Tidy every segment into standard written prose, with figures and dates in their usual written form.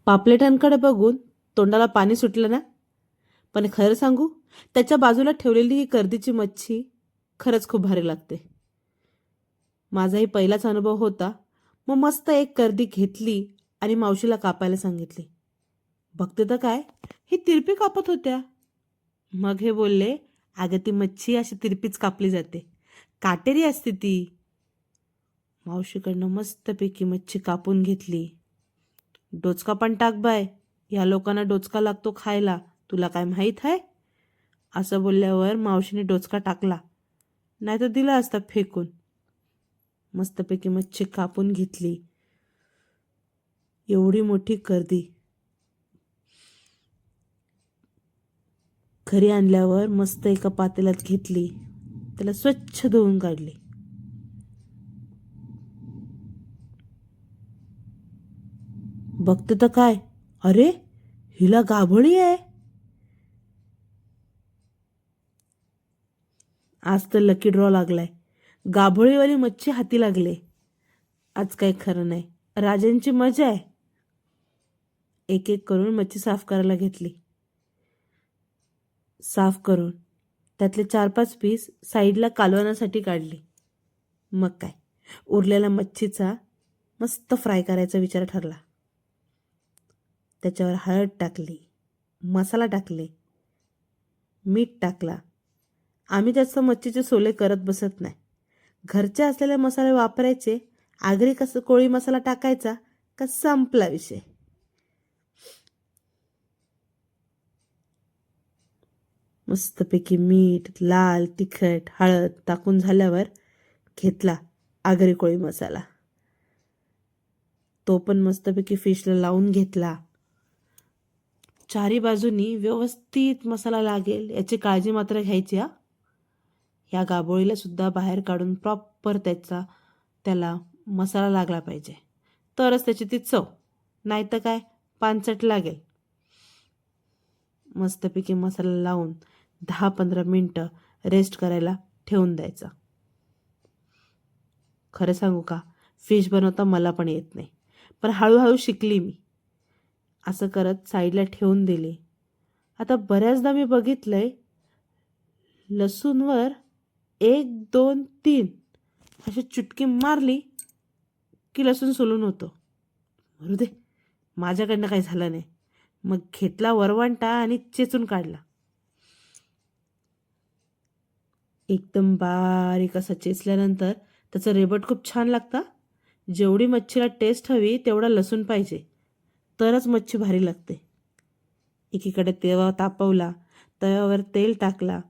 पापलेटांकडे बघून तोंडाला पाणी सुटलं ना. पण खरं सांगू, त्याच्या बाजूला ठेवलेली ही कर्दीची मच्छी खरंच खूप भारी लागते. माझाही पहिलाच अनुभव होता. मग मस्त एक कर्दी घेतली आणि मावशीला कापायला सांगितली. बघते तर काय, ही तिरपी कापत होत्या. मग हे बोलले, अगं ती मच्छी अशी तिरपीच कापली जाते, काटेरी असते ती. मावशीकडनं मस्तपैकी मच्छी कापून घेतली. डोचका पण टाक बाय, या लोकांना डोचका लागतो खायला, तुला काय माहीत आहे? असं बोलल्यावर मावशीने डोचका टाकला, नाही तर दिला असता फेकून. मस्तपैकी मच्छी कापून घेतली. एवढी मोठी कर्दी घरी आणल्यावर मस्त एका पातेल्यात घेतली, त्याला स्वच्छ धुवून काढली. बघते तर काय, अरे हिला गाभोळी आहे. आज तर लकी ड्रॉ लागलाय, गाभोळीवाली मच्छी हाती लागले. आज काही खरं नाही, राजांची मजा आहे. एक एक करून मच्छी साफ करायला घेतली. साफ करून त्यातले 4-5 पीस साईडला कालवण्यासाठी काढली. मग काय, उरलेल्या मच्छीचा मस्त फ्राय करायचा विचार ठरला. त्याच्यावर हळद टाकली, मसाला टाकले, मीठ टाकला. आम्ही जास्त मच्छीचे सोले करत बसत नाही, घरचे असलेले मसाले वापरायचे. आगरी कसं कोळी मसाला टाकायचा का संपला विषय. मस्तपैकी मीठ, लाल तिखट, हळद टाकून झाल्यावर घेतला आगरी कोळी मसाला. तो पण मस्तपैकी फिशला लावून घेतला. चारी बाजूनी व्यवस्थित मसाला लागेल याची काळजी मात्र घ्यायची हा. ह्या गाभोळीला सुद्धा बाहेर काढून प्रॉपर त्याला मसाला लागला पाहिजे, तरच त्याची ती चव, नाही तर काय पानचट लागेल. मस्तपैकी मसाला लावून 10-15 मिनटं रेस्ट करायला ठेवून द्यायचा. खरं सांगू का, फिश बनवता मला पण येत नाही, पण हळूहळू शिकली मी. असं करत साईडला ठेवून दिली. आता बऱ्याचदा मी बघितलंय, लसूणवर 1, 2, 3 अशी चुटकी मारली की लसूण सोलून होतो. मरू दे, माझ्याकडनं काही झालं नाही. मग घेतला वरवंटा आणि चेचून काढला. एकदम बारीक असा चेचल्यानंतर त्याचं रेबट खूप छान लागतं. जेवढी मच्छीला टेस्ट हवी तेवढा लसूण पाहिजे, तरच मच्छी भारी लागते. एकीकडे तेल तापवला, तव्यावर तेल टाकला.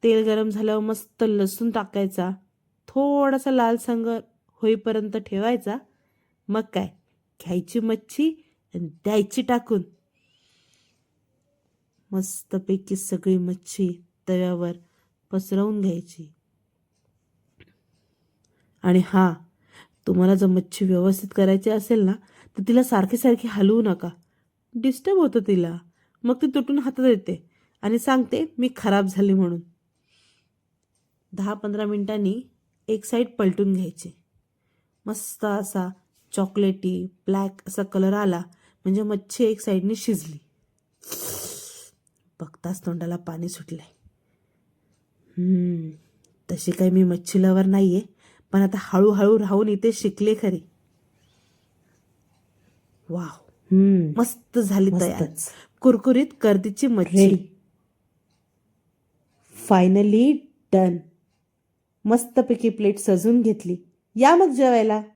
तेल गरम झाल्यावर मस्त लसूण टाकायचा, थोडासा लालसंग होईपर्यंत ठेवायचा. मग काय, घ्यायची मच्छी आणि द्यायची टाकून. मस्तपैकी सगळी मच्छी तव्यावर पसरवून घ्यायची. आणि हां, तुम्हाला जर मच्छी व्यवस्थित करायची असेल ना, तर तिला सारखी सारखी हलवू नका, डिस्टर्ब होतं तिला. मग ती तुटून हातात येते आणि सांगते मी खराब झाली म्हणून. 10-15 मिनिटांनी एक साईड पलटून घ्यायची. मस्त असा चॉकलेटी ब्लॅक असा कलर आला म्हणजे मच्छी एक साईडने शिजली. बघताच तोंडाला पाणी सुटलंय. तशी काही मी मच्छी लवर नाहीये, पण आता हळूहळू राहून इथे शिकले खरी. वाव, मस्त झाली तयार कुरकुरीत कर्दीची मच्छी. Finally done. मस्तपैकी प्लेट सजून घेतली. या मग जेवायला.